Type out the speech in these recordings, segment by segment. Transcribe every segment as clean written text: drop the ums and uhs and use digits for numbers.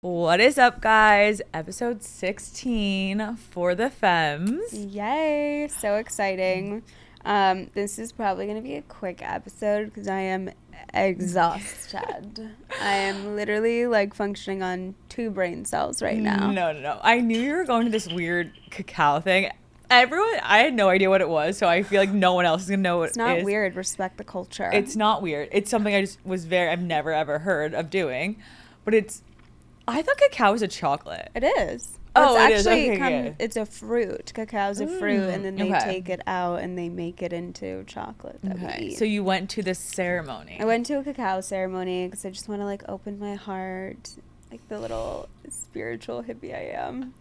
What is up, guys? Episode 16 for the Femmes. Yay, so exciting. This is probably going to be a quick episode because I am exhausted. I am literally like functioning on 2 brain cells right now. No. I knew you were going to this weird cacao thing. I had no idea what it was, so I feel like no one else is going to know what it is. It's not weird. Respect the culture. It's not weird. It's something I've never ever heard of doing. But I thought cacao was a chocolate. It is. Oh, it's it actually is. Okay. It's a fruit. Cacao is a fruit, and then they okay. take it out and they make it into chocolate that we eat. So you went to this ceremony. I went to a cacao ceremony because I just want to like open my heart, like the little spiritual hippie I am,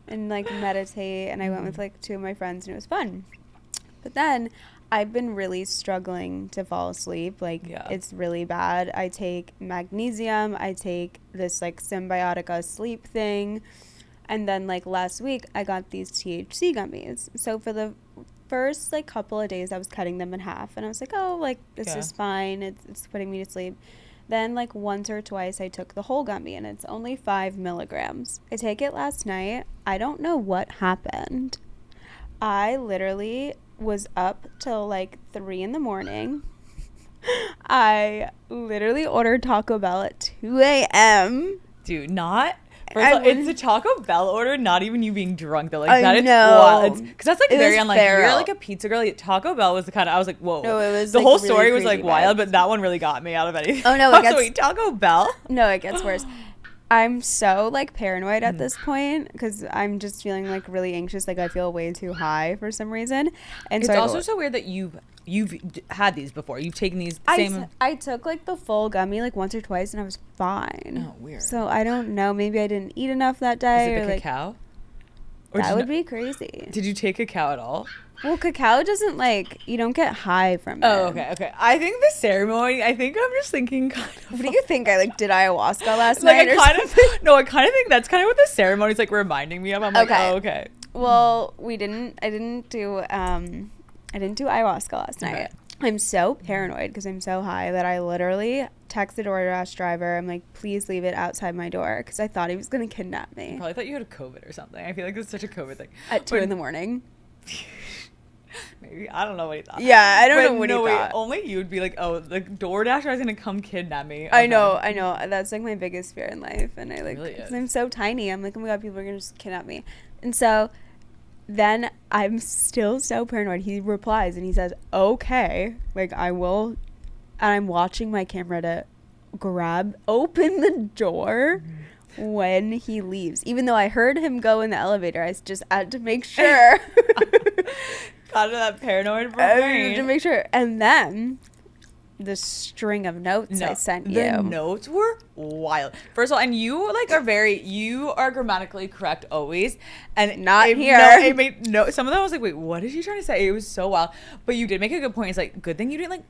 and like meditate. And I went with like 2 of my friends, and it was fun. But then I've been really struggling to fall asleep. It's really bad. I take magnesium. I take this like Symbiotica sleep thing. And then like last week I got these THC gummies. So for the first like couple of days I was cutting them in half. And I was like, oh, like this is fine. It's putting me to sleep. Then like once or twice I took the whole gummy, and it's only 5 milligrams. I take it last night. I don't know what happened. I literally was up till like 3 in the morning. I literally ordered Taco Bell at 2 a.m. Dude, it's a Taco Bell order, not even you being drunk though. Like that is wild. Because that's like very unlike you. You're like a pizza girl. Taco Bell was the kind of, I was like, whoa. No, it was the like whole really story was like vibes. wild, but that one really got me out of anything. Oh no, Taco Bell? No, it gets worse. I'm so like paranoid at this point because I'm just feeling like really anxious. Like I feel way too high for some reason. And it's so also so weird that you've had these before. You've taken these same. I took like the full gummy like once or twice, and I was fine. Oh, weird. So I don't know. Maybe I didn't eat enough that day. Is it the like, cacao? That would be crazy. Did you take cacao at all? Well, cacao doesn't you don't get high from it. Oh, okay. I think the ceremony, I'm just thinking kind of. What do you think? I did ayahuasca last night or something? I kind of think that's kind of what the ceremony's like reminding me of. I'm like, oh, okay. Well, I didn't do ayahuasca last night. Okay. I'm so paranoid because I'm so high that I literally texted the DoorDash driver. I'm like, please leave it outside my door because I thought he was going to kidnap me. Probably thought you had COVID or something. I feel like it's such a COVID thing. At 2 in the morning. Maybe. I don't know what he thought. Yeah, I don't know what he thought. Wait, only you would be like, oh, the DoorDash guy's going to come kidnap me. Okay. I know. That's like my biggest fear in life. And I like, really is. I'm so tiny. I'm like, oh my God, people are going to just kidnap me. And so then I'm still so paranoid. He replies and he says, okay, like I will. And I'm watching my camera to open the door when he leaves. Even though I heard him go in the elevator, I just had to make sure. Got into that paranoid brain. I had to make sure. And then the string of notes I sent you. The notes were wild. First of all, and you are grammatically correct always, and not here. It made some of them I was like, wait, what is she trying to say? It was so wild, but you did make a good point. It's like, good thing you didn't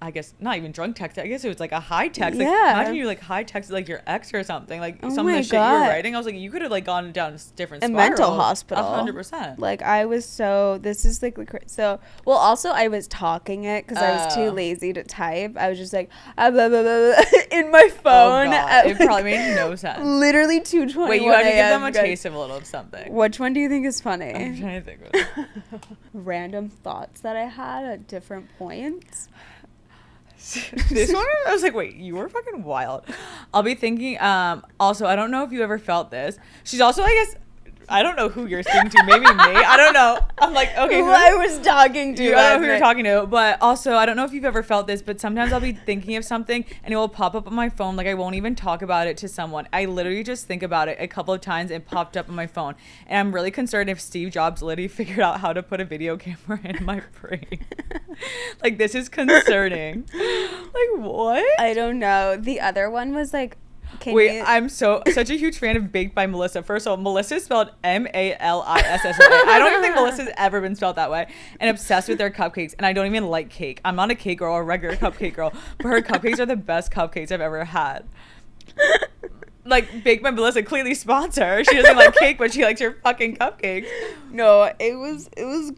I guess not even drunk text. I guess it was like a high text. Like, yeah. Imagine you like high texted like your ex or something. Like Oh some of my the shit you were God. writing. I was like, you could have like gone down different spirals. Mental hospital. 100%. Like I was so. This is like well. Also, I was talking it because I was too lazy to type. I was just like blah, blah, blah, blah, in my phone. Oh God. It probably made no sense. Literally 2:21. Wait, you had to give them a taste of a little of something. Which one do you think is funny? I'm trying to think of it. Random thoughts that I had at different points. This one, I was like, wait, you were fucking wild. I'll be thinking, also, I don't know if you ever felt this. She's also, I guess, I don't know who you're speaking to. Maybe me. I don't know. I'm like, okay. Who I was talking to. I don't know who you're talking to. But also, I don't know if you've ever felt this, but sometimes I'll be thinking of something and it will pop up on my phone. Like, I won't even talk about it to someone. I literally just think about it a couple of times and popped up on my phone. And I'm really concerned if Steve Jobs literally figured out how to put a video camera in my brain. Like, this is concerning. Like, what? I don't know. The other one was like, I'm such a huge fan of Baked by Melissa. First of all, Melissa is spelled Malissa. I don't even think Melissa's ever been spelled that way. And obsessed with their cupcakes. And I don't even like cake. I'm not a cake girl or a regular cupcake girl. But her cupcakes are the best cupcakes I've ever had. like Bake by Melissa, clearly sponsor. She doesn't like cake, but she likes her fucking cupcakes. No, it was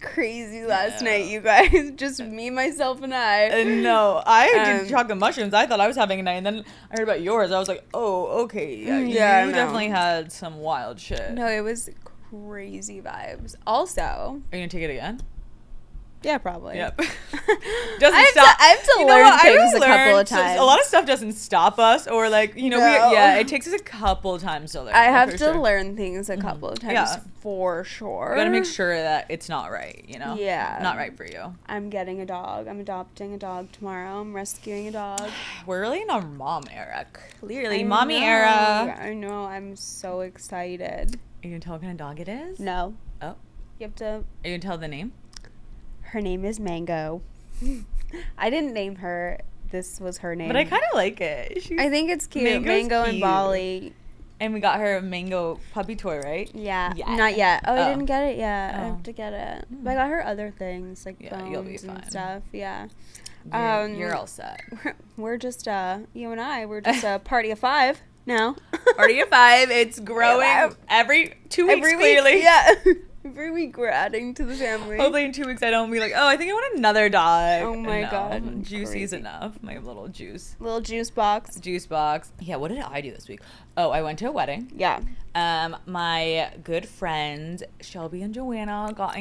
crazy last night, you guys. Just me, myself, and I. No, I did chocolate mushrooms. I thought I was having a night, and then I heard about yours. I was like, oh, okay, yeah, you definitely had some wild shit. No, it was crazy vibes. Also, are you gonna take it again? Yeah, probably. Yep. Doesn't stop. I have to learn things a couple of times. A lot of stuff doesn't stop us, or like, you know, it takes us a couple of times to learn. I have to learn things a couple of times for sure. You gotta make sure that it's not right, you know? Yeah. Not right for you. I'm getting a dog. I'm adopting a dog tomorrow. I'm rescuing a dog. We're really in our mom era. Clearly, mommy era. I know. I'm so excited. Are you gonna tell what kind of dog it is? No. Oh. You have to. Are you gonna tell the name? Her name is Mango. I didn't name her. This was her name. But I kind of like it. I think it's cute. Mango and Bali. And we got her a mango puppy toy, right? Yeah. Not yet. I didn't get it yet. I have to get it. But I got her other things like bones and stuff. Yeah. You're all set. We're just you and I. We're just a party of 5 now. Party of 5. It's growing every 2 weeks. Clearly. Yeah. Every week we're adding to the family. Hopefully in 2 weeks I don't be like, oh, I think I want another dog. Oh my god. Juicy's enough. My little juice. Little juice box. Juice box. Yeah, what did I do this week? Oh, I went to a wedding. Yeah. My good friend Shelby and Joanna got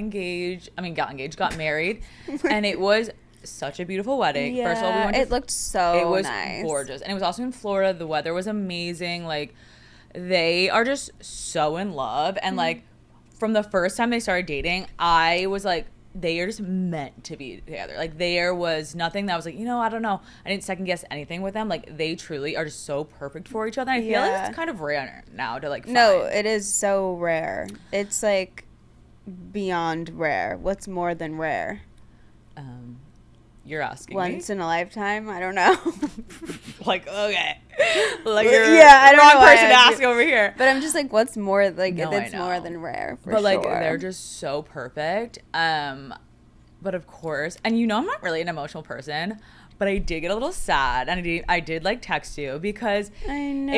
married. And it was such a beautiful wedding. Yeah, first of all, it looked so It was nice. gorgeous. And it was also in Florida. The weather was amazing. Like, they are just so in love. And like, from the first time they started dating, I was like, they are just meant to be together. Like, there was nothing that was like, I don't know. I didn't second guess anything with them. Like, they truly are just so perfect for each other. And I feel like it's kind of rare now to like find. No, it is so rare. It's like beyond rare. What's more than rare? You're asking once in a lifetime? I don't know. Like, okay. Like, you're I don't wrong know person to ask over here. But I'm just like, what's more, like, it's more than rare, for sure. But, like, they're just so perfect. But, of course, and I'm not really an emotional person, but I did get a little sad, and I did like, text you, because I know.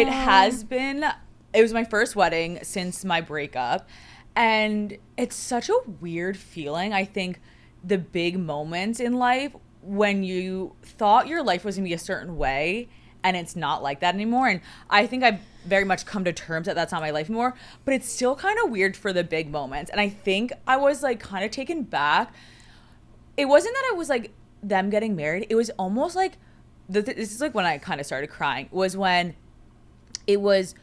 It was my first wedding since my breakup, and it's such a weird feeling. I think the big moments in life when you thought your life was going to be a certain way and it's not like that anymore. And I think I've very much come to terms that that's not my life anymore, but it's still kind of weird for the big moments. And I think I was like kind of taken back. It wasn't that I was like them getting married. It was almost like, this is like when I kind of started crying, was when it was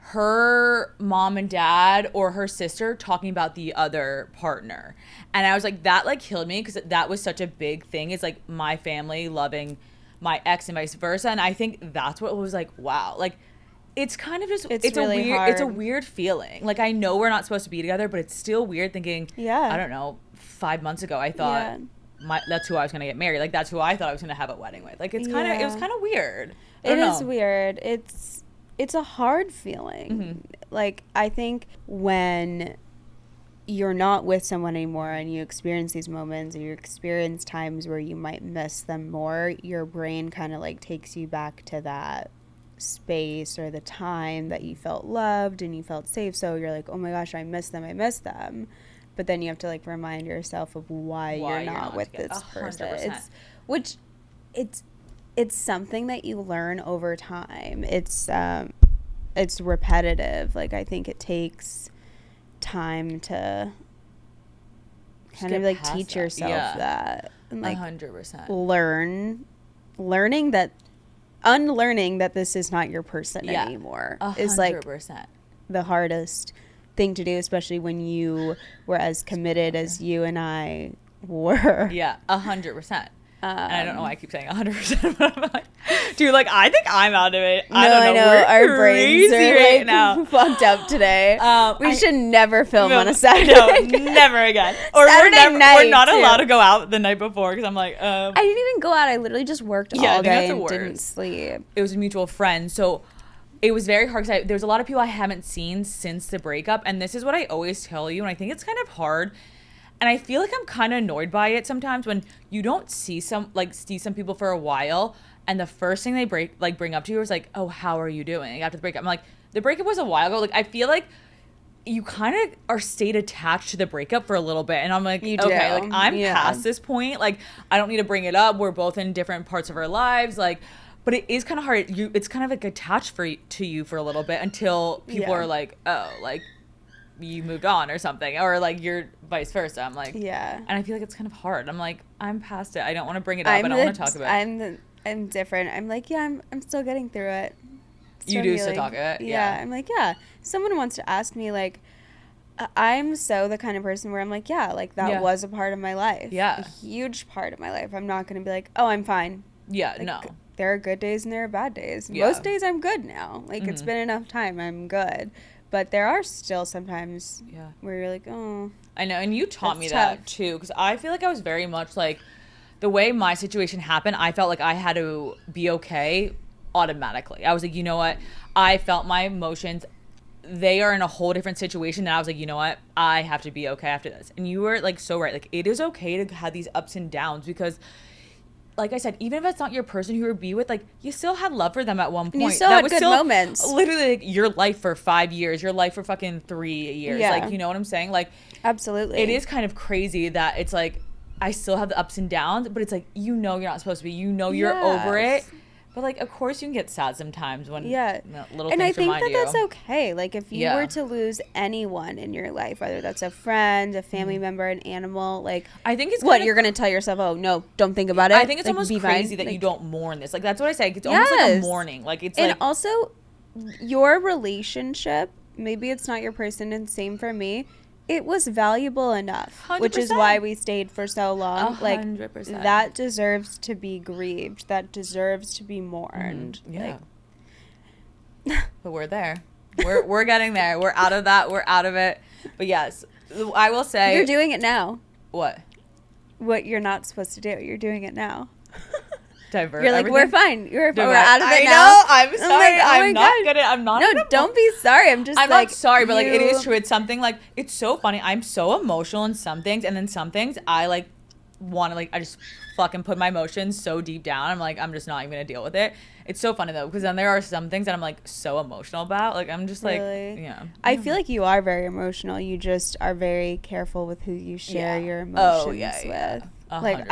her mom and dad or her sister talking about the other partner. And I was like, that like killed me, because that was such a big thing. It's like my family loving my ex and vice versa. And I think that's what was like, wow. Like, it's kind of just, it's really a weird, hard. It's a weird feeling. Like, I know we're not supposed to be together, but it's still weird thinking, I don't know, 5 months ago, I thought that's who I was going to get married. Like, that's who I thought I was going to have a wedding with. Like, it's kind of, it was kind of weird. It is weird. It's a hard feeling. Mm-hmm. Like, I think when you're not with someone anymore and you experience these moments, or you experience times where you might miss them more, your brain kind of like takes you back to that space or the time that you felt loved and you felt safe. So you're like, oh my gosh, I miss them. But then you have to like remind yourself of why you're not with this person. It's something that you learn over time. It's repetitive. Like, I think it takes time to kind of like teach yourself that, and like 100% unlearning that this is not your person anymore 100%. Is like the hardest thing to do, especially when you were as committed as you and I were. 100%. And I don't know why I keep saying 100%, but I'm like, dude, like, I think I'm out of it. I don't know. Our brains are right like now. Fucked up today. We should never film on a Saturday. No, never again. Or we're not allowed to go out the night before, because I'm like, I didn't even go out. I literally just worked all day and didn't sleep. It was a mutual friend, so it was very hard, because there's a lot of people I haven't seen since the breakup, and this is what I always tell you, and I think it's kind of hard. And I feel like I'm kind of annoyed by it sometimes when you don't see some people for a while, and the first thing they bring up to you is like, oh, how are you doing after the breakup? I'm like, the breakup was a while ago. Like, I feel like you kind of are stayed attached to the breakup for a little bit. And I'm like, okay, like, I'm past this point. Like, I don't need to bring it up. We're both in different parts of our lives. Like, but it is kind of hard. It's kind of like attached to you for a little bit until people are like, oh, like, you moved on or something, or like you're vice versa. I'm like, and I feel like it's kind of hard. I'm like, I'm past it. I don't want to bring it up. I don't want to talk about it. I'm different. I'm like, I'm still getting through it. You do still talk about it? Yeah. I'm like, someone wants to ask me, like, I'm so the kind of person where I'm like, like, that was a part of my life. Yeah. A huge part of my life. I'm not going to be like, oh, I'm fine. Yeah, like, no. There are good days and there are bad days. Yeah. Most days I'm good now. Like, it's been enough time. I'm good. But there are still sometimes where you're like, oh. I know. And you taught me that, too. Because I feel like I was very much like, the way my situation happened, I felt like I had to be okay automatically. I was like, you know what? I felt my emotions. They are in a whole different situation. And I was like, you know what? I have to be okay after this. And you were like so right. Like, it is okay to have these ups and downs because, like I said, even if it's not your person who you be with, like, you still had love for them at one point. And you still had good moments. Literally, like, your life for 5 years, your life for fucking 3 years. Yeah. Like, you know what I'm saying? Like, absolutely. It is kind of crazy that it's like, I still have the ups and downs, but it's like, you know you're not supposed to be. You know you're over it. But, like, of course you can get sad sometimes when little things remind you. And I think that's okay. Like, if you were to lose anyone in your life, whether that's a friend, a family member, an animal, like, I think it's you're going to tell yourself, oh, no, don't think about it. I think it's like, almost crazy that you don't mourn this. Like, that's what I say. It's almost like a mourning. Like, it's and also, your relationship, maybe it's not your person, and same for me, it was valuable enough, 100%. Which is why we stayed for so long. 100%. Like, that deserves to be grieved. That deserves to be mourned. Yeah. Like, but we're there. We're getting there. We're out of that. We're out of it. But yes, I will say. You're doing it now. What? What you're not supposed to do. You're doing it now. Divert. You're like, everything. We're fine. We're out of it now. I know. I'm sorry. I'm not good at. I'm not. No, don't be sorry. I'm just. I'm like, not sorry, but like, it is true. It's something like, it's so funny. I'm so emotional in some things, and then some things I like want to like. I just fucking put my emotions so deep down. I'm like, I'm just not even gonna deal with it. It's so funny though, because then there are some things that I'm like so emotional about. Like, I'm just like, I feel like you are very emotional. You just are very careful with who you share your emotions with. Like,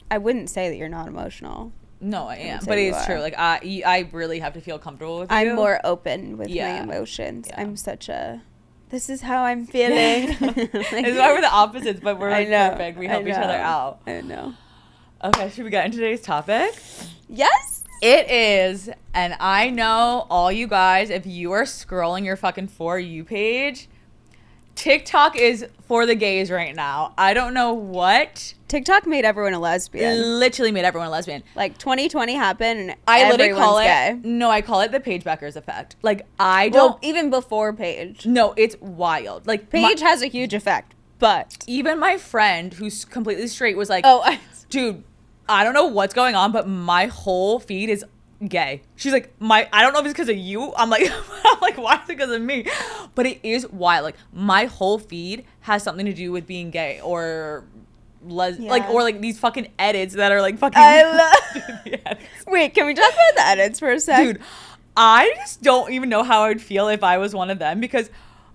I wouldn't say that you're not emotional. No, I am. But it is true. Like, I really have to feel comfortable with you. I'm more open with my emotions. Yeah. I'm such a, this is how I'm feeling. Like, it's why we're the opposites, but we're like perfect. We help each other out. I know. Okay, should we get into today's topic? Yes. It is. And I know all you guys, if you are scrolling your fucking For You page, TikTok is for the gays right now. I don't know what. TikTok made everyone a lesbian. Literally made everyone a lesbian. Like, 2020 happened and I literally call it gay. No, I call it the Paige Beckers effect. Like, I don't. Well, even before Paige. No, it's wild. Like, Paige has a huge effect, but even my friend who's completely straight was like, dude, I don't know what's going on, but my whole feed is gay. She's like, I don't know if it's because of you. I'm like, why is it because of me? But it is wild. Like, my whole feed has something to do with being gay or like, or like these fucking edits that are like fucking. Wait, can we talk about the edits for a sec? Dude, I just don't even know how I'd feel if I was one of them, because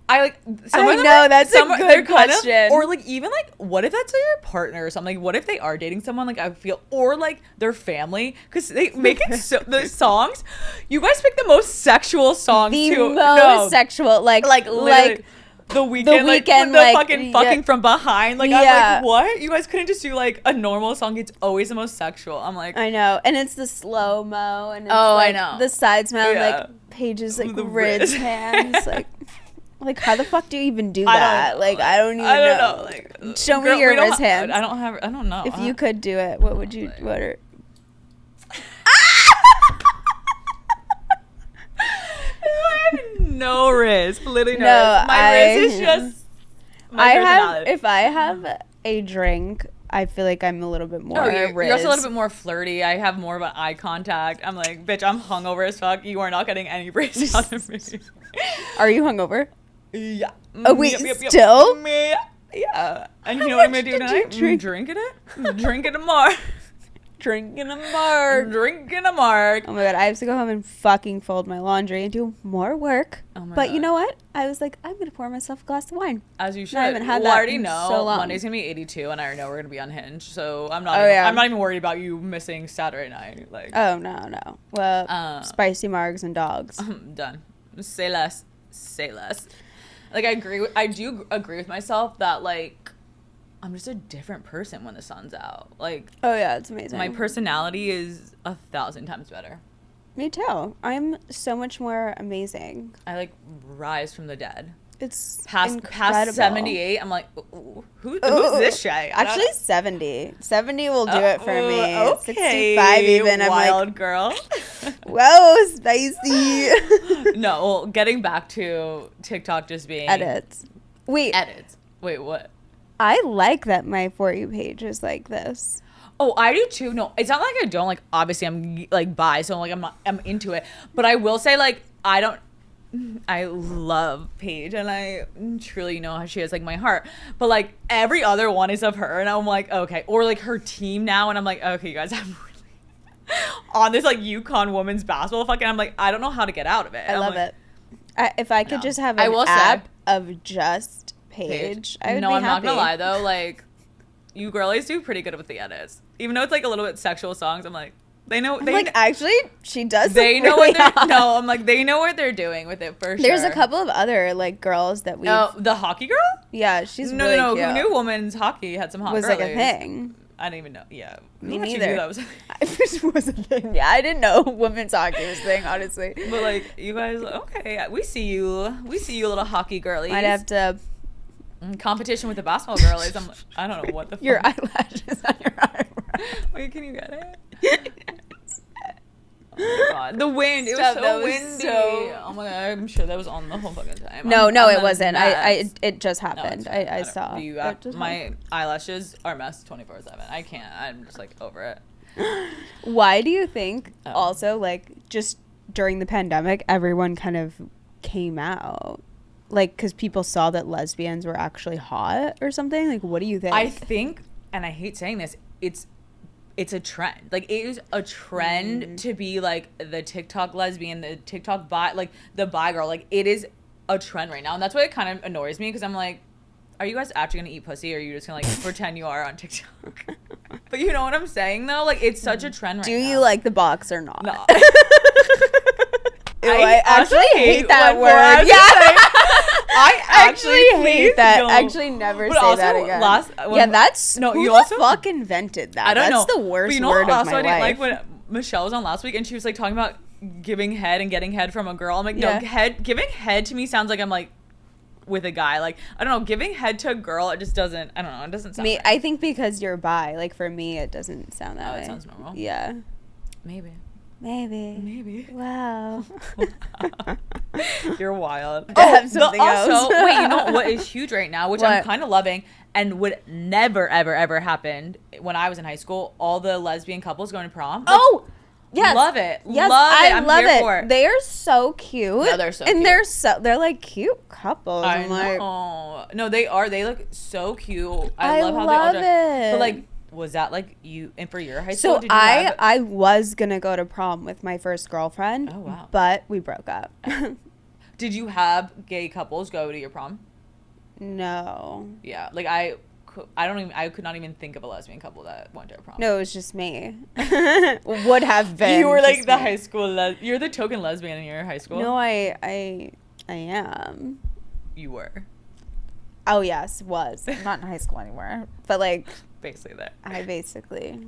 I like. That's a good question. Or like, even like, what if that's your partner or something? Like, what if they are dating someone? Like, I feel, or like their family, because they make it so. The songs, you guys pick the most sexual songs. The most sexual, like The Weekend, like the fucking from behind. Like, I'm like, what? You guys couldn't just do like a normal song? It's always the most sexual. I'm like, I know, and it's the slow mo, and it's I know the side smell, like Paige's like Riz hands, like how the fuck do you even do that? Like, I don't even know. Like, show me your Riz hands. I don't know. If you could do it, what would you? What are? I have no Riz. Literally no Riz. My Riz is just my personality. If I have a drink, I feel like I'm a little bit more Riz. You're also a little bit more flirty. I have more of an eye contact. I'm like, bitch, I'm hungover as fuck. You are not getting any Riz out of me. Are you hungover? Yeah. Oh, wait, still? Yeah. And you know what I'm going to do tonight? Drinking it. Drinking it more. Drinking a mark. Drinking a mark. Oh my god, I have to go home and fucking fold my laundry and do more work. Oh my but God. you know what? I was like, I'm gonna pour myself a glass of wine. As you should. I haven't had Well, that I already in know so long. Monday's gonna be 82, and I already know we're gonna be unhinged. So I'm yeah. not even worried about you missing Saturday night. Like, Oh no. Well, spicy margs and dogs. I'm done. Say less. Say less. Like I do agree with myself that like I'm just a different person when the sun's out. Like, Oh yeah, it's amazing. my personality is 1,000 times better. Me too. I'm so much more amazing. I like rise from the dead. It's Past incredible. 78, I'm like, who's this shy? Actually, 70. 70 will do it for me. Okay, 65 even. I'm wild like, girl. whoa, spicy. No, well, getting back to TikTok just being Edits. Wait, Wait, what? I like that my For You page is like this. Oh, I do too. No, it's not like I don't. Like, obviously, I'm like bi, so like I'm into it. But I will say, like, I love Paige, and I truly know how she has like my heart. But like every other one is of her, and I'm like, okay, or like her team now, and I'm like, okay, you guys, I'm really on this like UConn women's basketball fucking. I'm like, I don't know how to get out of it. I love it. If I could just have an will app say, of just Paige, I would no, be I'm happy. not gonna lie though, like you girlies do pretty good with the edits, even though it's like a little bit sexual songs. I'm like, they know. I'm like, actually, she does. They know really what they're. hot. No, I'm like, they know what they're doing with it for sure. There's a couple of other like girls that we. Oh, the hockey girl? Yeah, she's No, really no, cute. who knew women's hockey had some hot was girlies? like a thing. I didn't even know. Yeah, Me Who actually neither. knew that was a It was a thing. Yeah, I didn't know women's hockey was a thing, honestly. But like, you guys, okay, we see you, little hockey girlies. I'd have to. Competition with the basketball girlies. I don't know what the. Your fuck. eyelashes on your eyebrow. Wait, can you get it? Oh my god, the wind. It was Stop, so that was windy. so- Oh my god, I'm sure that was on the whole fucking time. No, I'm it a wasn't. mess. It just No, happened. it's fine. I don't- saw. Do you It just my eyelashes are a mess 24/7. I can't. I'm just like over it. happened. Why do you think Oh. also like just during the pandemic everyone kind of came out? Like, because people saw that lesbians were actually hot or something? Like, what do you think? I think, and I hate saying this, it's a trend. Like, it is a trend to be like the TikTok lesbian, the TikTok bi, like the bi girl. Like, it is a trend right now, and that's why it kind of annoys me because I'm like, are you guys actually gonna eat pussy, or are you just gonna like pretend you are on TikTok? But you know what I'm saying though? Like, it's such a trend right now. Do you like the box or not? No. Ew, I actually hate that when word. Laura's Yeah. saying- I actually hate that. don't. Actually, never But say also, that again. when- that's no. who You the also fuck invented that? I don't That's know. the worst But you know word what of also my I didn't life. like when Michelle was on last week and she was like talking about giving head and getting head from a girl. I'm like, Yeah. no, giving head to me sounds like I'm like with a guy. Like, I don't know, giving head to a girl, it just doesn't. I don't know. It doesn't sound. Me, right. I think because you're bi. Like for me, it doesn't sound that Oh, way. it sounds normal. Yeah. Maybe. Maybe. Wow. You're wild. To have something else. Also, wait, you know what is huge right now, which I'm What? kind of loving and would never, ever, ever happen when I was in high school? All the lesbian couples going to prom. Like, Oh, yes. love it. Yes, Love it. I I'm love here it. for it. They are so cute. No, they're so and cute. they're like cute couples. I I'm like, know. No, they are. They look so cute. I love how love they all dress. it. But like, was that like you? And for your high school, so did you have? I was gonna go to prom with my first girlfriend. Oh, wow. But we broke up. Did you have gay couples go to your prom? No. Yeah, like I could not even think of a lesbian couple that went to a prom. No, it was just me. Would have been. You were like just the me. high school. You're the token lesbian in your high school. No, I am. You were Oh yes, was. I'm not in high school anymore. But like basically there. I basically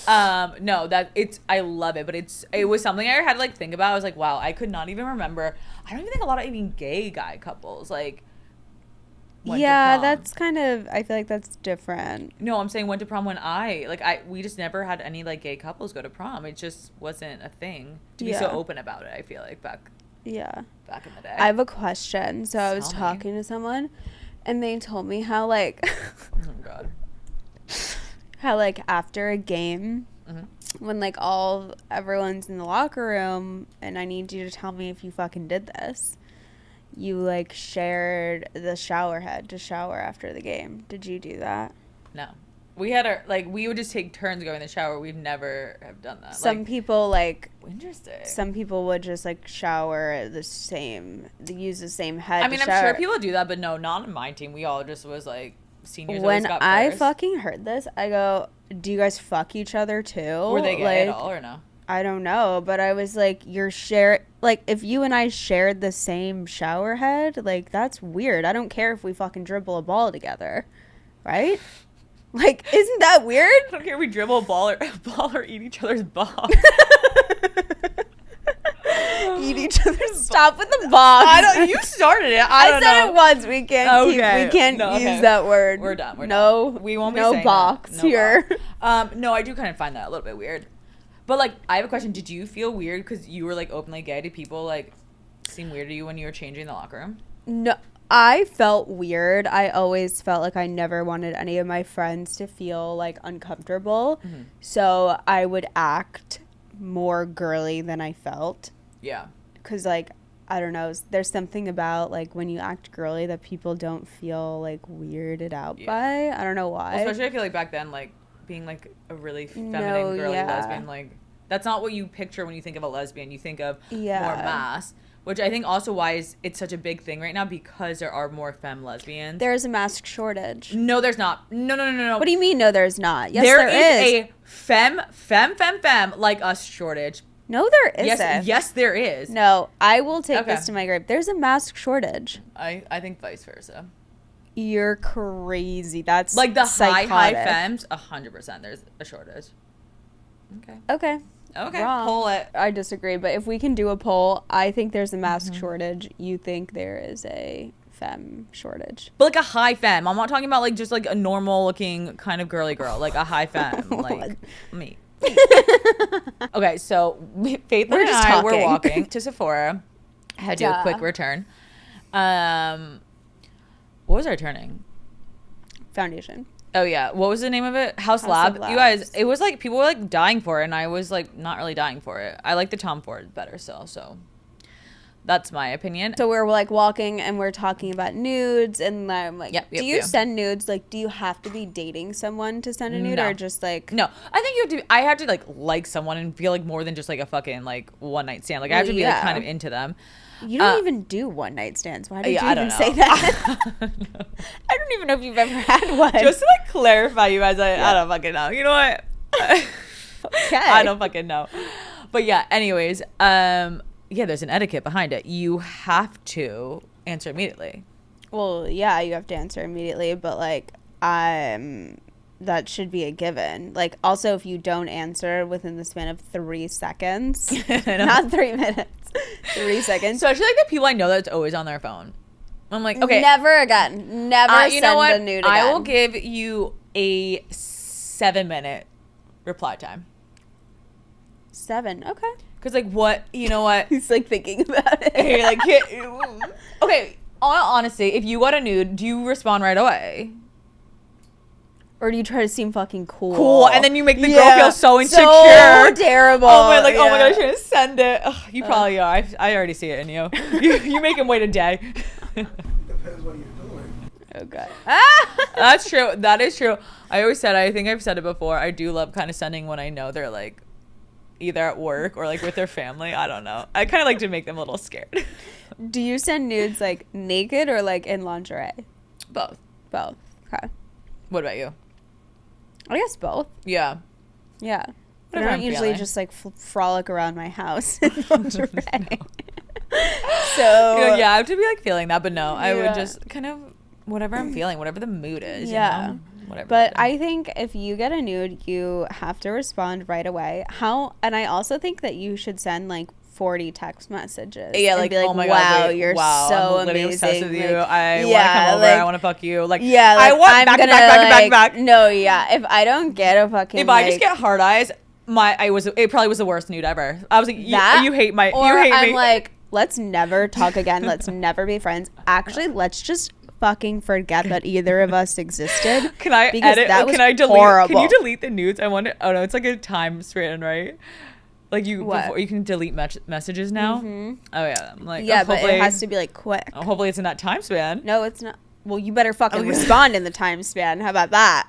No, I love it, but it was something I had to like think about. I was like, wow, I could not even remember. I don't even think a lot of even gay guy couples like went to yeah, prom. that's kind of I feel like that's different. No, I'm saying went to prom when we just never had any like gay couples go to prom. It just wasn't a thing to be so Yeah. open about it. I feel like back Yeah. in the day. I have a question. So I was Tell me. talking to someone and they told me how like Oh god. how like after a game Mhm. when like everyone's in the locker room and I need you to tell me if you fucking did this. You like shared the shower head to shower after the game. Did you do that? No. We had our, like, we would just take turns going in the shower. We've never have done that. Some people, like... Interesting. Some people would just, like, shower the same... Use the same head I mean, to I'm shower. sure people do that, but no, not in my team. We all just was, like, seniors When always got I first. fucking heard this, I go, do you guys fuck each other, too? Were they gay like, at all or no? I don't know, but I was like, like, if you and I shared the same shower head, like, that's weird. I don't care if we fucking dribble a ball together, right? Like, isn't that weird? I don't care if we dribble a ball or eat each other's balls. Eat each other's. Stop with the balls. I don't. You started it. I don't said know. it once. We can't. Okay. We can't No, use okay. that word. We're done. We're no. done. We won't be no saying box that. No here. box. No, I do kind of find that a little bit weird. But like, I have a question. Did you feel weird because you were like openly gay? Did people like seem weird to you when you were changing in the locker room? No, I felt weird. I always felt like I never wanted any of my friends to feel like uncomfortable. Mm-hmm. So I would act more girly than I felt. Yeah. Because, like, I don't know. There's something about, like, when you act girly that people don't feel, like, weirded out by. I don't know why. Well, especially I feel like back then, like, being, like, a really feminine, girly lesbian, like, that's not what you picture when you think of a lesbian. You think of more mass, which I think also why it's such a big thing right now because there are more femme lesbians. There's a mask shortage. No, there's not. No. What do you mean, no, there's not? Yes, there is a femme like us shortage. No, there isn't. Yes, there is. No, I will take this to my grave. There's a mask shortage. I think vice versa. You're crazy. That's like the psychotic. high femmes, 100%. There's a shortage. Okay. Wrong. Poll it. I disagree, but if we can do a poll, I think there's a mask shortage. You think there is a femme shortage? But like a high femme. I'm not talking about like just like a normal looking kind of girly girl. Like a high femme. Like me. Okay, so Faith and I were walking to Sephora. I had to do a quick return. What was I returning? Foundation. Oh yeah, what was the name of it? House Lab. You guys, it was like people were like dying for it, and I was like not really dying for it. I like the Tom Ford better still, so that's my opinion. So we're like walking and we're talking about nudes, and I'm like, do you send nudes? Like, do you have to be dating someone to send a nude, or just like? No, I think you have to. I have to like someone and feel like more than just like a fucking like one night stand. Like I have to be like kind of into them. You don't even do one night stands. Why did you even know. say that? I don't even know if you've ever had one. Just to like clarify, you guys, I don't fucking know. You know what? Okay. I don't fucking know. But yeah, anyways, yeah, there's an etiquette behind it. You have to answer immediately. Well, yeah, you have to answer immediately, but like, that should be a given. Like, also, if you don't answer within the span of 3 seconds, not 3 minutes, 3 seconds. So I feel like the people I know that's always on their phone. I'm like, okay. Never again. Never send a nude again. I will give you a 7-minute reply time. 7, okay. Because, like, what, you know what? He's, like, thinking about it. You're like, okay, honestly, if you got a nude, do you respond right away? Or do you try to seem fucking cool? Cool, and then you make the girl feel so insecure. So terrible. Oh my, like, oh my god, I shouldn't send it. Ugh, you probably are. I already see it in you. You make him wait a day. Depends what you're doing. Oh god. That's true. That is true. I always said, I think I've said it before, I do love kind of sending when I know they're like either at work or like with their family. I don't know. I kind of like to make them a little scared. Do you send nudes like naked or like in lingerie? Both. Both. Okay. What about you? I guess both. Yeah. Yeah. But Whatever I I'm don't usually feeling. just like frolic around my house in lingerie. So yeah, I have to be like feeling that, but no, I would just kind of whatever I'm feeling, whatever the mood is. Yeah. You know? Whatever. But I think if you get a nude, you have to respond right away. And I also think that you should send like 40 text messages. Yeah, and like, be like, oh my wow, god, wait, you're wow, so I'm literally amazing. obsessed with you. Like, I want to come over. like, I want to fuck you. Like, yeah, like, I want I'm back. No, yeah. If I don't get a fucking, if I just get hard eyes, it probably was the worst nude ever. I was like, you hate me. I'm like, let's never talk again. Let's never be friends. Actually, let's just fucking forget that either of us existed. Can I because edit? That was can I delete? horrible. Can you delete the nudes? I want to. Oh no, it's like a time span, right? Like before you can delete messages now. Mm-hmm. Oh yeah, I'm like yeah, but it has to be like quick. Hopefully it's in that time span. No, it's not. Well, you better fucking respond in the time span. How about that?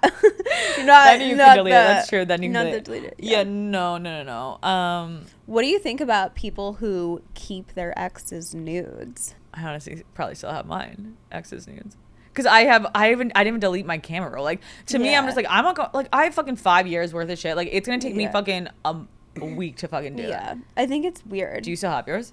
Not, then you not can delete the, it. That's true. Then you can not delete the delete it. Yeah, no. What do you think about people who keep their ex's nudes? I honestly probably still have mine. Ex's nudes. Because I didn't even delete my camera roll. Like, to me, I'm just like, I'm not like, I have fucking 5 years worth of shit. Like, it's gonna take me fucking a week to fucking do that. I think it's weird. Do you still have yours?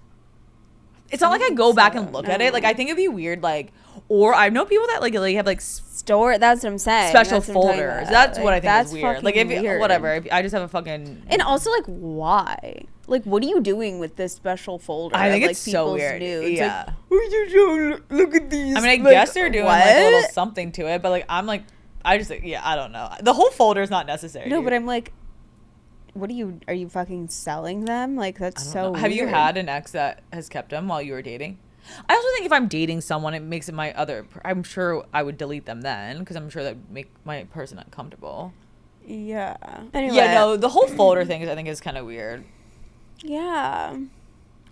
It's not like I go back and look at it. Like, I think it'd be weird. Like, or I know people that like have like store. That's what I'm saying. special That's what I'm talking folders. about. That's Like, what I think that's is weird. Like, fucking weird. whatever. I just have a fucking. And also, like, why? Like, what are you doing with this special folder? I think of, like, it's so people's weird. Nudes? Yeah. Like, what are you doing? Look at these. I mean, I like, guess they're doing like a little what? something to it, but like I'm like, I just like, I don't know. The whole folder is not necessary. No, dude. but I'm like, what are you fucking selling them? Like, that's I so don't know. Have you weird. had an ex that has kept them while you were dating? I also think if I'm dating someone, it makes it my other. I'm sure I would delete them then because I'm sure that would make my person uncomfortable. Yeah. Anyway. Yeah, no, the whole folder thing I think is kind of weird. Yeah.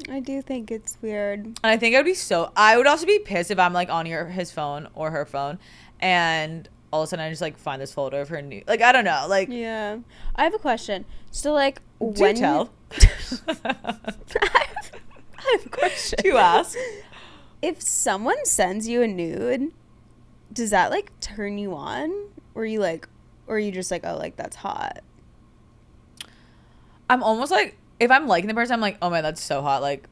I do think it's weird. And I think I would also be pissed if I'm like on his phone or her phone and all of a sudden I just like find this folder of her new, like, I don't know, like. Yeah. I have a question. So, like, Do when tell. I have a question. To ask. If someone sends you a nude, does that like turn you on? Or are you just like, oh, like that's hot? I'm almost like, if I'm liking the person, I'm like, oh man, that's so hot. Like,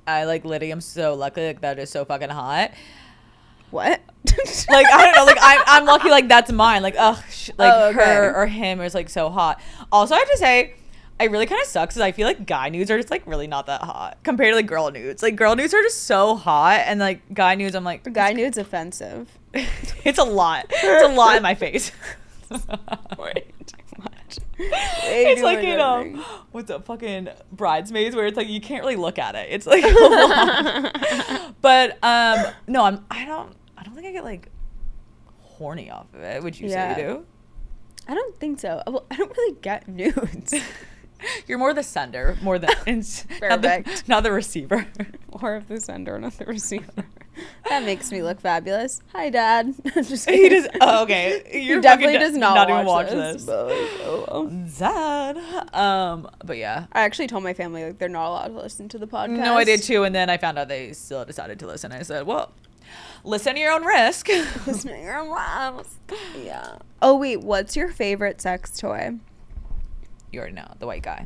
I like Liddy, I'm so lucky, like that is so fucking hot. What? Like, I don't know, like I'm lucky, like that's mine. Like, ugh, okay. her or him is like so hot. Also, I have to say, it really kind of sucks because I feel like guy nudes are just like really not that hot compared to like girl nudes. Like girl nudes are just so hot, and like guy nudes, I'm like, Guy nude's offensive. it's a lot. It's a lot in my face. Way too much. It's like in what's the fucking Bridesmaids where it's like you can't really look at it. It's like a lot. But no, I don't think I get like horny off of it. Would you say you do? I don't think so. Well, I don't really get nudes. You're more the sender, more than Perfect. not the receiver. More of the sender, not the receiver. That makes me look fabulous. Hi, Dad. Just He does. Oh, okay. He definitely does not even watch this. But like, oh well. Dad. But yeah. I actually told my family like they're not allowed to listen to the podcast. No, I did too, and then I found out they still decided to listen. I said, well, listen to your own risk. Listen to your own lives. Yeah. Oh wait, what's your favorite sex toy? You already know, the white guy.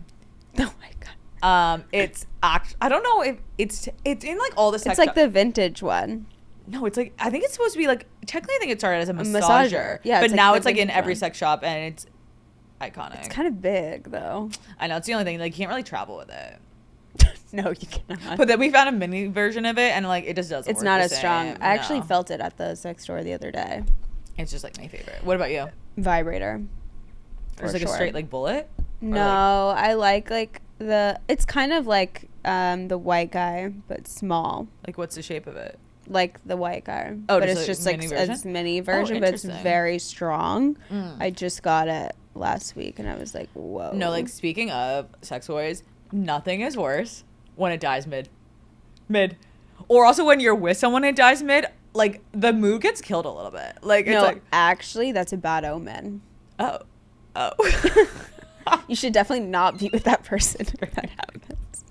Oh my god. It's I don't know if it's in like all the sex. It's like the vintage one. No, it's like I think it's supposed to be like technically I think it started as a massager. Massager. Yeah, but it's like now the it's like in vintage every one. sex shop and it's iconic. It's kind of big though. I know it's the only thing, like you can't really travel with it. No, you cannot. But then we found a mini version of it and like it just doesn't It's work not the as strong. same. I actually No. felt it at the sex store the other day. It's just like my favorite. What about you? Vibrator. There's like a straight like bullet? No, I like it's kind of like the white guy but small. Like what's the shape of it? Like the white guy. Oh, but just it's a just like mini a version? mini version, but it's interesting. very strong. Mm. I just got it last week and I was like, whoa. No, like speaking of sex toys, nothing is worse when it dies mid. Or also when you're with someone and it dies mid, like the mood gets killed a little bit. Like it's no, like actually that's a bad omen. oh. You should definitely not be with that person if that happens.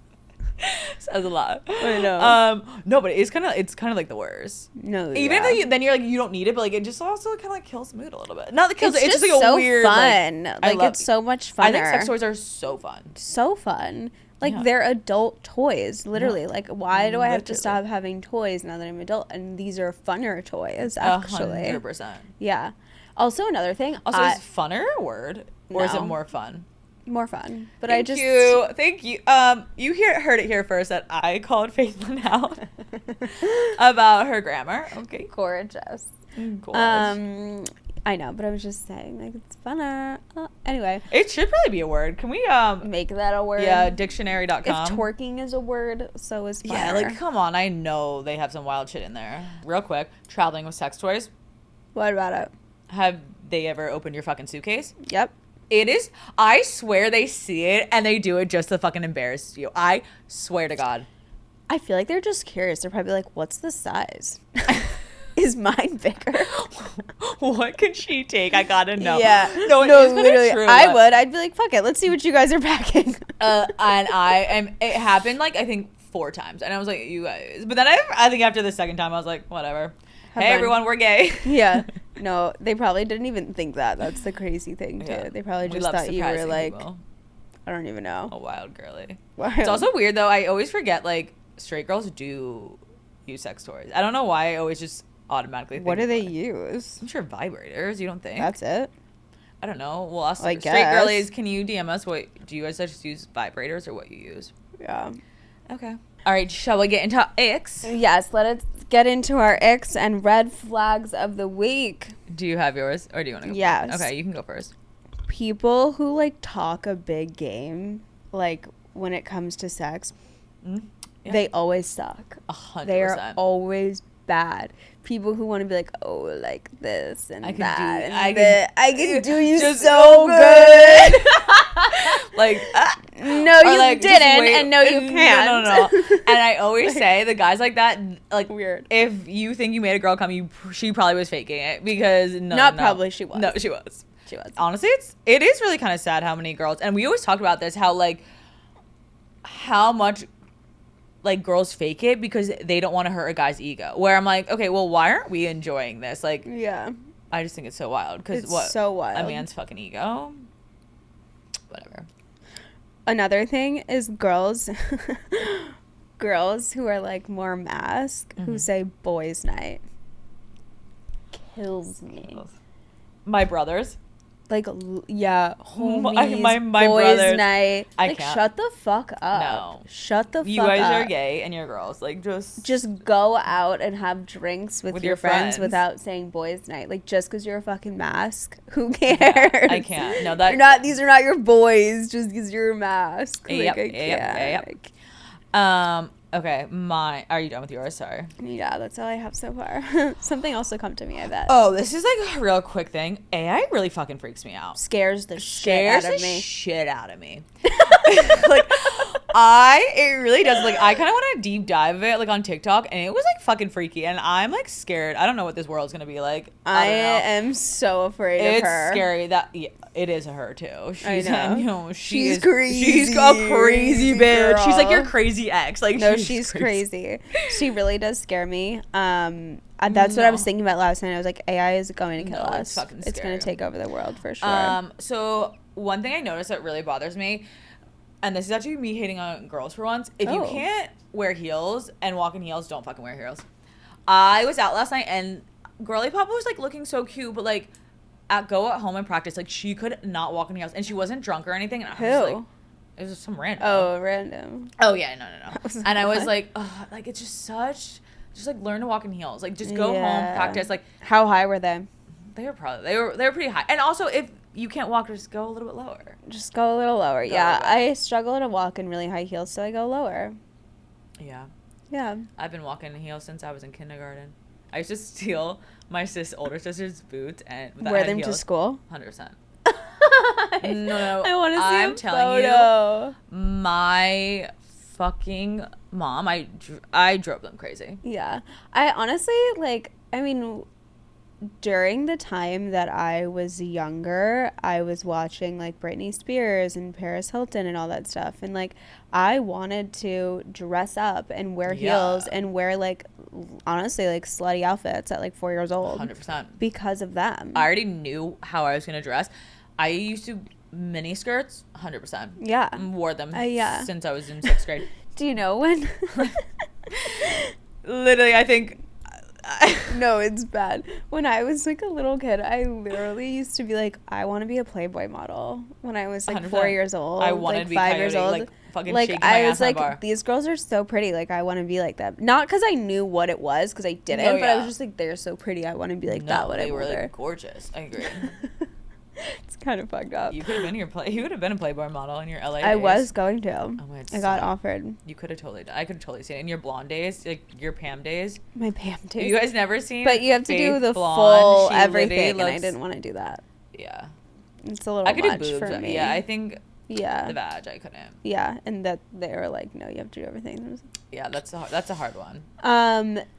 Says a lot. I know. No, but it's kind of like the worst. No, Even yeah. if then you're like you don't need it, but like it just also kind of like kills the mood a little bit. Not that kills it's it, it's just just like a so weird fun. Like, Like it's so much fun. I think sex toys are so fun. So fun. Like Yeah. they're adult toys, literally. Yeah. Like why do I have to Literally. stop having toys now that I'm adult? And these are funner toys, actually. 100%. Yeah. Also another thing. Also, is funner a word or is it No. more fun? More fun. But Thank I just Thank you. You heard it here first that I called Faithlin out about her grammar. Okay. gorgeous. Gorgeous. I know, but I was just saying like it's funner. Anyway, It should probably be a word. Can we make that a word. yeah, If dictionary.com. twerking is a word, so is funner. Yeah, like come on, I know they have some wild shit in there. Real quick, traveling with sex toys. What about it? Have they ever opened your fucking suitcase? Yep. It is, I swear they see it and they do it just to fucking embarrass you. I swear to God. I feel like they're just curious. They're probably like, "What's the size?" is mine bigger? What can she take? I gotta know. Yeah. No, literally. true. I would. I'd be like, fuck it. Let's see what you guys are packing. And it happened like I think 4 times, and I was like, you guys. But then I think after the second time, I was like, whatever. Have Hey fun. everyone, we're gay. Yeah. No, they probably didn't even think that. That's the crazy thing too. Yeah. They probably We just love thought you were surprising like, people. I don't even know. A wild girly. Wild. It's also weird though. I always forget like straight girls do use sex toys. I don't know why. I always just automatically think What do they about it. use? I'm sure vibrators. You don't think? That's it. I don't know. We'll ask I straight guess. girlies. Can you DM us what do you guys just use vibrators or what you use? Yeah. Okay. All right. Shall we get into X? Yes, let us get into our icks and red flags of the week. Do you have yours or do you want to go? Yes. First? Okay, you can go first. People who like talk a big game, like when it comes to sex, Yeah. they always suck. 100%. They are always bad. People who want to be like, oh, like this and I can that. do- and I that. can I can do you just so good. Like, No, or you like, just didn't, wait- and no, you can't. No. And I always say the guys like that, like, Weird. if you think you made a girl come, she probably was faking it because Not probably, she was. No, she was. She was. Honestly, it is really kind of sad how many girls, and we always talked about this, how much like girls fake it because they don't want to hurt a guy's ego. Where I'm like, okay, well, why aren't we enjoying this? Like, Yeah. I just think it's so wild because It's what so wild. a man's fucking ego. Whatever. Another thing is girls girls who are like more mask who say boys night kills me. My brothers. Like yeah, homies, my boys brothers. night. I Like can't. shut the fuck up. No. Shut the fuck up. You guys are gay and you're girls. Like Just go out and have drinks with With your your friends friends. without saying boys night. Like just because you're a fucking mask, who cares? I can't. No, that you're not. These are not your boys. Just because you're a mask. Like, Yep, I yep. can't. Okay, are you done with yours? Sorry. Yeah, that's all I have so far. Something else will come to me, I bet. Oh, this is like a real quick thing. AI really fucking freaks me out. Scares the Scares shit out of the me. shit out of me. Like, it really does. Like, I kind of want to deep dive of it, like on TikTok, and it was like fucking freaky. And I'm like scared. I don't know what this world's gonna be like. I don't know. am so afraid of It's her. scary that it is her too. She's know. she's crazy. She's a crazy bitch. She's like your Girl. crazy ex. Like No, she's crazy. She really does scare me. That's what I was thinking about last night. I was like, AI is going to kill No, us. it's fucking It's going scary. to take over the world for sure. So one thing I noticed that really bothers me, and this is actually me hating on girls for once, if you Oh. can't wear heels and walk in heels, don't fucking wear heels. I was out last night and girly papa was like looking so cute, but like at home and practice, like she could not walk in heels and she wasn't drunk or anything. And I was Who? like, it was just some random. Oh, random. Oh yeah, no. was like, And I was what? like, ugh, like it's just like learn to walk in heels. Like just go home, Yeah. practice. Like How high were they? they were pretty high. And also if you can't walk, just go a little bit lower. Just go a little lower. Go a Yeah, little bit. I struggle to walk in really high heels, so I go lower. Yeah. Yeah. I've been walking in heels since I was in kindergarten. I used to steal my older sister's boots and Wear them to school. 100%. No, No, I want to see I'm a telling photo. My fucking mom, I drove them crazy. Yeah. I honestly, like, I mean, during the time that I was younger, I was watching, like, Britney Spears and Paris Hilton and all that stuff. And, like, I wanted to dress up and wear heels Yeah. and wear, like, honestly, like, slutty outfits at, like, 4 years old. 100%. Because of them. I already knew how I was going to dress. I used to mini skirts, 100%. Yeah. Wore them Yeah. since I was in 6th grade. Do you know when? Literally, I think... No, it's bad. When I was like a little kid, I literally used to be like, I want to be a Playboy model. When I was like 100%. 4 years old, I wanted like to be 5 years Coyote, old. like fucking Like shaking my I ass was on a like, bar. these girls are so pretty. Like I want to be like them. Not because I knew what it was, because I didn't. No, But I yeah. was just like, they're so pretty. I want to be like No, that when they I'm were older. like gorgeous. I agree. It's kind of fucked up. You could have been you would have been a Playboy model in your LA I days. was going to. Oh my God, I got stop. offered. You could have totally. I could have totally seen it in your blonde days, like your Pam days. My Pam days. You guys never seen? But you have to do Faith the Blonde? full She literally everything, and I looks- didn't want to do that. Yeah, It's a little I could do much boobs. for me. Yeah, I think Yeah. the vag I couldn't. Yeah, and that they were like, no, you have to do everything. Yeah, that's a hard one.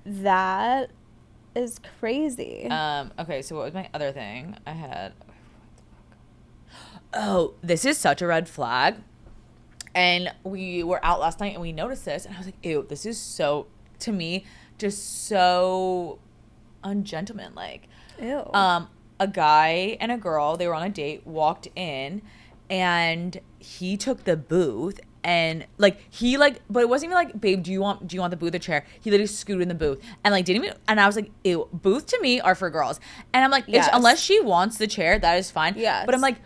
That is crazy. Okay, so what was my other thing I had? Oh, this is such a red flag. And we were out last night and we noticed this and I was like, ew, this is so, to me, just so ungentlemanlike. Ew. A guy and a girl, they were on a date, walked in and he took the booth and but it wasn't even like, babe, do you want the booth or chair? He literally scooted in the booth and like didn't even, and I was like, ew, booth to me are for girls. And I'm like, Yes. unless she wants the chair, that is fine. Yes. But I'm like,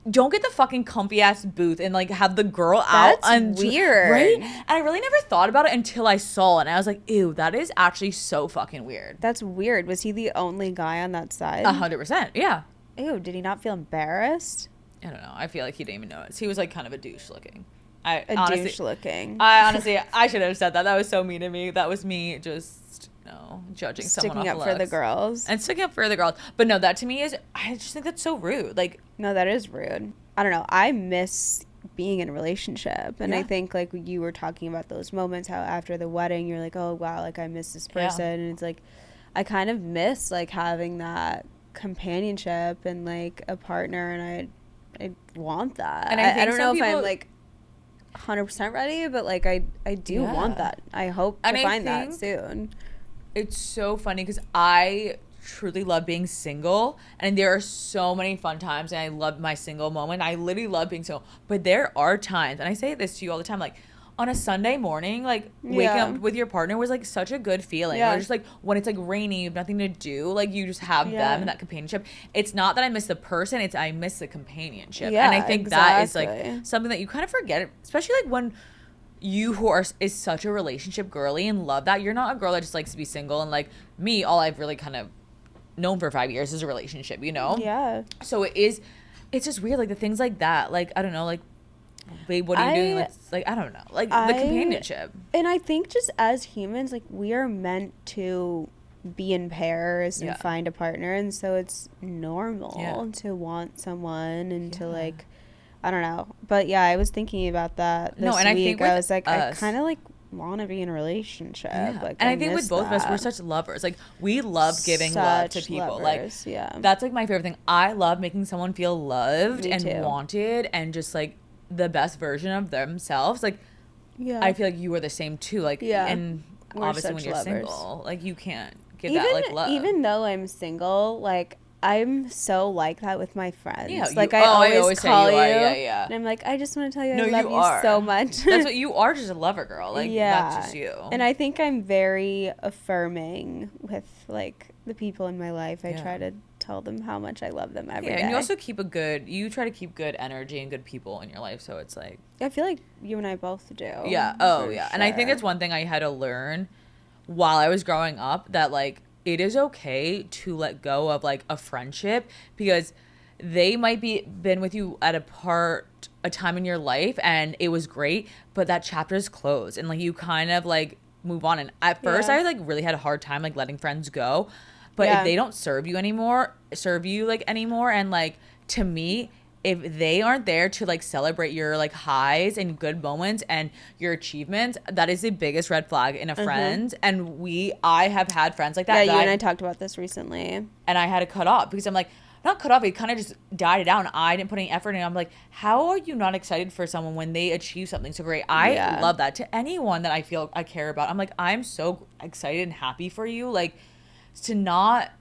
don't get the fucking comfy ass booth and like have the girl out. That's weird. Right? And I really never thought about it until I saw it. And I was like, ew, that is actually so fucking weird. That's weird. Was he the only guy on that side? 100%. Yeah. Ew, did he not feel embarrassed? I don't know. I feel like he didn't even notice. He was like kind of a douche looking. Douche looking. I honestly, I should have said that. That was so mean to me. That was me just, judging someone Sticking off up for the looks. girls. And sticking up for the girls. But no, that to me is, I just think that's so rude. Like, No, that is rude. I don't know. I miss being in a relationship. And I Yeah. think, like, you were talking about those moments, how after the wedding, you're like, oh, wow, like, I miss this person. Yeah. And it's like, I kind of miss, like, having that companionship and, like, a partner. And I want that. And I I think don't know some if I'm, people- like, 100% ready, but, like, I do Yeah. want that. I hope to And I find that think- soon. it's so funny because I truly love being single and there are so many fun times and I love my single moment. I literally love being single, but there are times, and I say this to you all the time, like on a Sunday morning, like waking Yeah. up with your partner was like such a good feeling. Yeah. Or just like when it's like rainy, you have nothing to do, like you just have Yeah. them and that companionship. It's not that I miss the person, it's I miss the companionship. Yeah, and I think that is exactly. like something that you kind of forget, especially like when you who is such a relationship girly and love that. You're not a girl that just likes to be single, and like me, all I've really kind of known for 5 years is a relationship, Yeah. So it's just weird, like the things like that, like I don't know, like babe, what are you doing? Like I don't know, like the companionship. And I think just as humans, like, we are meant to be in pairs and Yeah. find a partner, and so it's normal Yeah. to want someone and to, Yeah. like, I don't know. But yeah, I was thinking about that this No, and I week. think I with was like, I us- kind of like want to be in a relationship. Yeah. Like, And I think with miss both of us, we're that. such lovers. Like we love giving love to Such people. lovers, Like yeah. that's like my favorite thing. I love making someone feel loved Me and too. wanted and just like the best version of themselves. Like Yeah. I feel like you are the same too. Like Yeah. and We're obviously when such you're lovers. single, like you can't give that like love. Even though I'm single, like, I'm so like that with my friends. Yeah, like, you- I oh, I always always say call you you. are. Yeah, yeah. And I'm like, I just want to tell you No, I you love you, are. so much. That's what you are, just a lover girl. Like that's just you. And I think I'm very affirming with, like, the people in my life. I Yeah. try to tell them how much I love them every day. and you also you try to keep good energy and good people in your life. So it's like, I feel like you and I both do. yeah. Oh, for yeah. And I think sure. that's one thing I had to learn while I was growing up, that like it is okay to let go of like a friendship because they might be been with you at a time in your life and it was great, but that chapter is closed and like you kind of like move on. And at first Yeah. I like really had a hard time like letting friends go, but Yeah. if they don't serve you anymore, and like to me, if they aren't there to like celebrate your like highs and good moments and your achievements, that is the biggest red flag in a friend. And I have had friends like that. Yeah, you that and I talked about this recently. and I had to cut off because I'm like, not cut off, it kind of just died it out and I didn't put any effort in. I'm like, how are you not excited for someone when they achieve something so great? I Yeah. love that. To anyone that I feel I care about, I'm like, I'm so excited and happy for you. Like, to not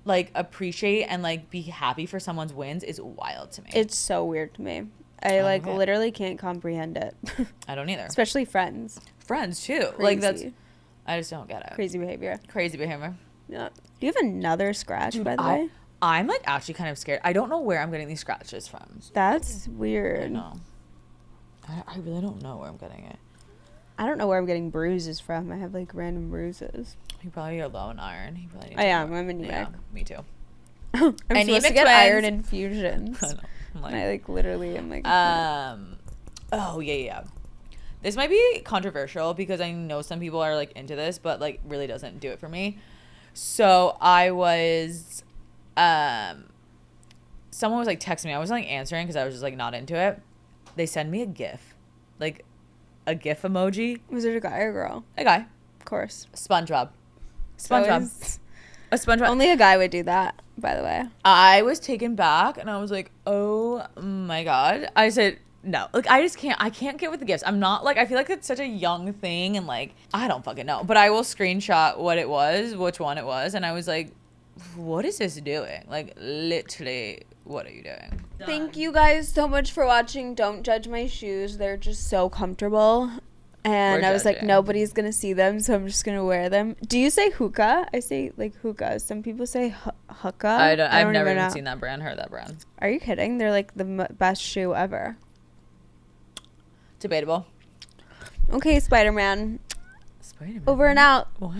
like appreciate and like be happy for someone's wins is wild to me. It's so weird to me. I like okay. literally can't comprehend it. I don't either. Especially friends. Friends too. Like that's, Crazy. I just don't get it. Crazy behavior. Crazy behavior. Yeah. Do you have another scratch, by the way? I'm like actually kind of scared. I don't know where I'm getting these scratches from. That's I weird. know. I really don't know where I'm getting it. I don't know where I'm getting bruises from. I have like random bruises. You probably are low in iron. You probably need I to am. go- I'm anemic. Yeah, me too. I'm Anemic supposed to get twins. iron infusions. I know. I'm And I like literally am like, Oh yeah. This might be controversial because I know some people are like into this, but like really doesn't do it for me. So I was, someone was like texting me. I wasn't like answering because I was just like not into it. They send me a GIF, like a GIF emoji. was it a guy or a girl? A guy, Of course. SpongeBob. So SpongeBob. is- A SpongeBob. Only a guy would do that, by the way. I was taken back and I was like, oh my God. I said, no. Like, I can't get with the gifts. I'm not like, I feel like it's such a young thing and like, I don't fucking know. But I will screenshot what it was, which one it was. And I was like, what is this doing? Like, literally, what are you doing? Thank you guys so much for watching. Don't judge my shoes. They're just so comfortable. And We're I was like, judging. nobody's going to see them, so I'm just going to wear them. Do you say hookah? I say, like, hookah. Some people say hookah. I've never even know. seen that brand, heard that brand. Are you kidding? They're, like, the best shoe ever. Debatable. Okay, Spider-Man. Spider-Man. Over and out. What?